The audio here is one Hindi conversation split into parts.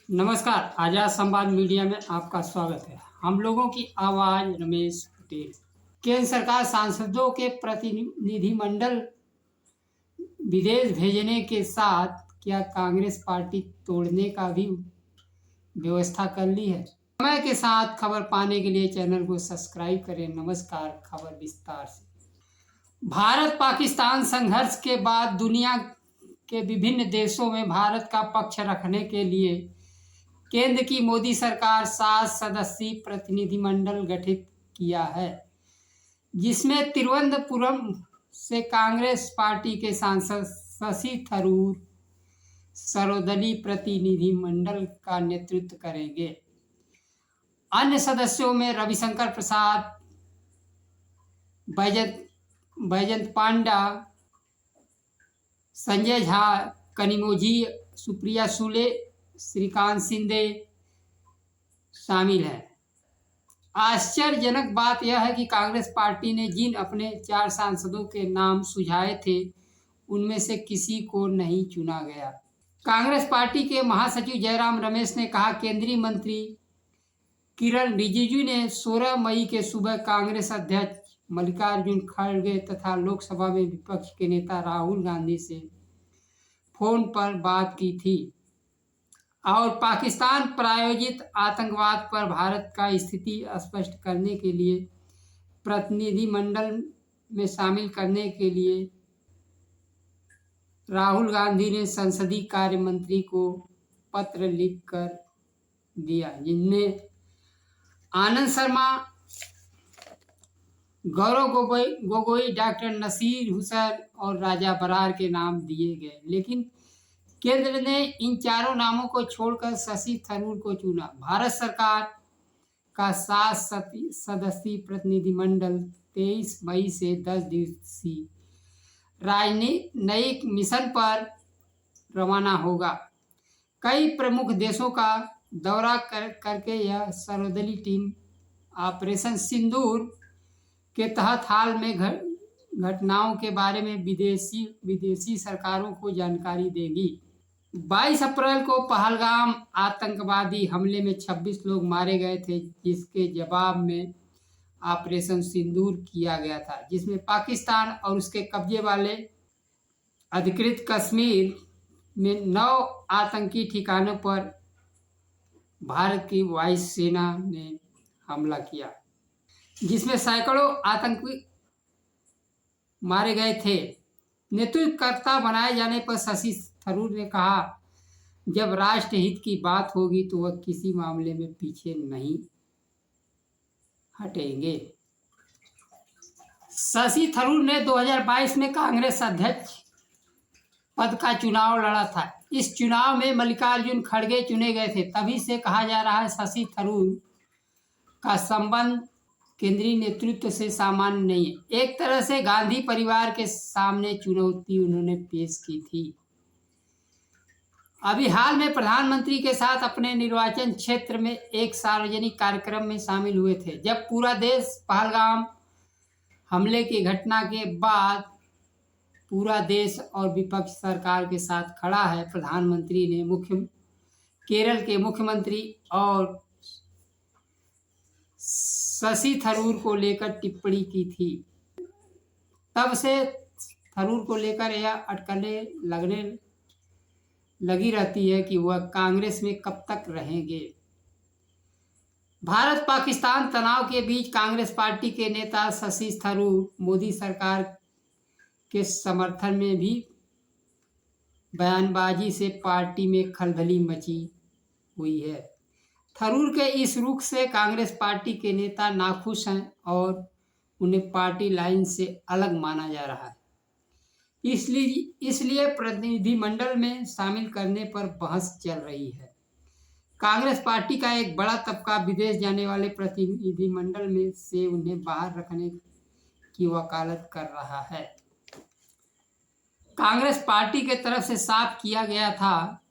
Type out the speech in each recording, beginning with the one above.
नमस्कार, आजाद संवाद मीडिया में आपका स्वागत है। हम लोगों की आवाज रमेश पटेल। केंद्र सरकार सांसदों के प्रतिनिधिमंडल विदेश भेजने के साथ क्या कांग्रेस पार्टी तोड़ने का भी व्यवस्था कर ली है? समय के साथ खबर पाने के लिए चैनल को सब्सक्राइब करें। नमस्कार, खबर विस्तार से। भारत पाकिस्तान संघर्ष के बाद दुनिया के विभिन्न देशों में भारत का पक्ष रखने के लिए केंद्र की मोदी सरकार 7 सदस्यीय प्रतिनिधिमंडल गठित किया है, जिसमें तिरुवनंतपुरम से कांग्रेस पार्टी के सांसद शशि थरूर सर्वदलीय प्रतिनिधिमंडल का नेतृत्व करेंगे। अन्य सदस्यों में रविशंकर प्रसाद, बैजंत पांडा, संजय झा, कनिमोझी, सुप्रिया सुले, श्रीकांत शिंदे शामिल हैं। आश्चर्यजनक बात यह है कि कांग्रेस पार्टी ने जिन अपने 4 सांसदों के नाम सुझाए थे, उनमें से किसी को नहीं चुना गया। कांग्रेस पार्टी के महासचिव जयराम रमेश ने कहा, केंद्रीय मंत्री किरण रिजिजू ने 16 मई के सुबह कांग्रेस अध्यक्ष मल्लिकार्जुन खड़गे तथा लोकसभा में विपक्ष के नेता राहुल गांधी से फोन पर बात की थी और पाकिस्तान प्रायोजित आतंकवाद पर भारत का स्थिति स्पष्ट करने के लिए प्रतिनिधिमंडल में शामिल करने के लिए राहुल गांधी ने संसदीय कार्य मंत्री को पत्र लिखकर दिया, जिनमें आनंद शर्मा, गौरव गोगोई, डॉक्टर नसीर हुसैन और राजा बरार के नाम दिए गए, लेकिन केंद्र ने इन चारों नामों को छोड़कर शशि थरूर को चुना। भारत सरकार का 7 सदस्यीय प्रतिनिधिमंडल 23 मई से 10 दिवसीय राजनयिक मिशन पर रवाना होगा। कई प्रमुख देशों का दौरा करके यह सर्वदलीय टीम ऑपरेशन सिंदूर के तहत हाल में घटनाओं के बारे में विदेशी सरकारों को जानकारी देगी। 22 अप्रैल को पहलगाम आतंकवादी हमले में 26 लोग मारे गए थे, जिसके जवाब में ऑपरेशन सिंदूर किया गया था, जिसमें पाकिस्तान और उसके कब्जे वाले अधिकृत कश्मीर में 9 आतंकी ठिकानों पर भारत की वायुसेना ने हमला किया, जिसमें सैकड़ों आतंकी मारे गए थे। नेतृत्वकर्ता बनाए जाने पर शशि थरूर ने कहा, जब राष्ट्र हित की बात होगी तो वह किसी मामले में पीछे नहीं हटेंगे। शशि थरूर ने 2022 में कांग्रेस अध्यक्ष पद का चुनाव लड़ा था। इस चुनाव में मल्लिकार्जुन खड़गे चुने गए थे। तभी से कहा जा रहा है शशि थरूर का संबंध केंद्रीय नेतृत्व से सामान्य नहीं है। एक तरह से गांधी परिवार के सामने चुनौती उन्होंने पेश की थी। अभी हाल में प्रधानमंत्री के साथ अपने निर्वाचन क्षेत्र में एक सार्वजनिक कार्यक्रम में शामिल हुए थे। जब पूरा देश पहलगाम हमले की घटना के बाद पूरा देश और विपक्ष सरकार के साथ खड़ा है, प्रधानमंत्री ने केरल के मुख्यमंत्री और शशि थरूर को लेकर टिप्पणी की थी। तब से थरूर को लेकर यह अटकलें लगने लगी रहती है कि वह कांग्रेस में कब तक रहेंगे। भारत पाकिस्तान तनाव के बीच कांग्रेस पार्टी के नेता शशि थरूर मोदी सरकार के समर्थन में भी बयानबाजी से पार्टी में खलबली मची हुई है। थरूर के इस रुख से कांग्रेस पार्टी के नेता नाखुश हैं और उन्हें पार्टी लाइन से अलग माना जा रहा है। इसलिए प्रतिनिधिमंडल में शामिल करने पर बहस चल रही है। कांग्रेस पार्टी का एक बड़ा तबका विदेश जाने वाले प्रतिनिधिमंडल में से उन्हें बाहर रखने की वकालत कर रहा है। कांग्रेस पार्टी के तरफ से साफ किया गया था,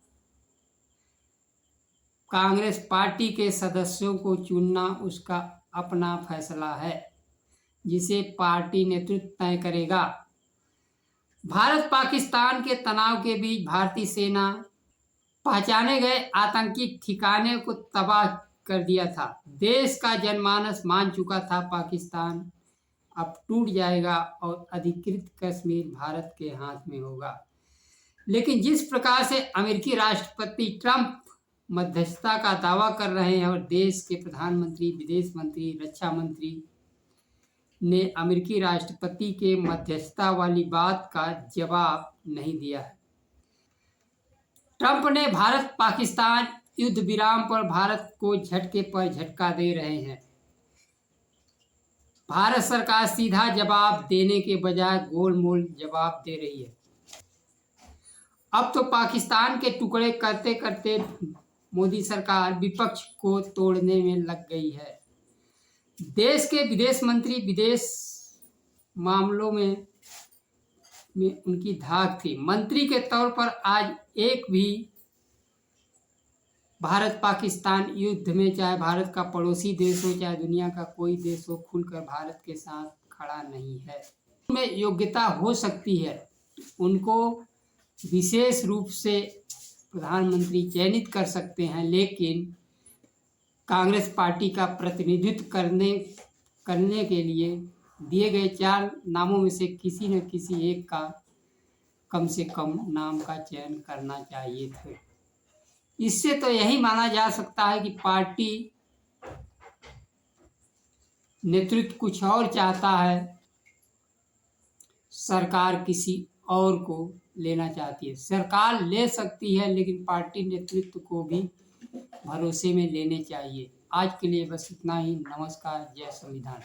कांग्रेस पार्टी के सदस्यों को चुनना उसका अपना फैसला है, जिसे पार्टी नेतृत्व तय करेगा। भारत पाकिस्तान के तनाव के बीच भारतीय सेना पहचाने गए आतंकी ठिकाने को तबाह कर दिया था। देश का जनमानस मान चुका था पाकिस्तान अब टूट जाएगा और अधिकृत कश्मीर भारत के हाथ में होगा। लेकिन जिस प्रकार से अमेरिकी राष्ट्रपति ट्रंप मध्यस्थता का दावा कर रहे हैं और देश के प्रधानमंत्री, विदेश मंत्री, रक्षा मंत्री ने अमेरिकी राष्ट्रपति के मध्यस्थता वाली बात का जवाब नहीं दिया है। ट्रंप ने भारत पाकिस्तान युद्ध विराम पर भारत को झटके पर झटका दे रहे हैं। भारत सरकार सीधा जवाब देने के बजाय गोलमोल जवाब दे रही है। अब तो पाकिस्तान के टुकड़े करते करते मोदी सरकार विपक्ष को तोड़ने में लग गई है। देश के विदेश मंत्री विदेश मामलों में उनकी धाक थी। मंत्री के तौर पर आज एक भी भारत पाकिस्तान युद्ध में, चाहे भारत का पड़ोसी देश हो चाहे दुनिया का कोई देश हो, खुलकर भारत के साथ खड़ा नहीं है। उनमें योग्यता हो सकती है, उनको विशेष रूप से प्रधानमंत्री चयनित कर सकते हैं, लेकिन कांग्रेस पार्टी का प्रतिनिधित्व करने के लिए दिए गए 4 नामों में से किसी न किसी एक का कम से कम नाम का चयन करना चाहिए था। इससे तो यही माना जा सकता है कि पार्टी नेतृत्व कुछ और चाहता है, सरकार किसी और को लेना चाहती है। सरकार ले सकती है, लेकिन पार्टी नेतृत्व को भी भरोसे में लेने चाहिए। आज के लिए बस इतना ही। नमस्कार। जय संविधान।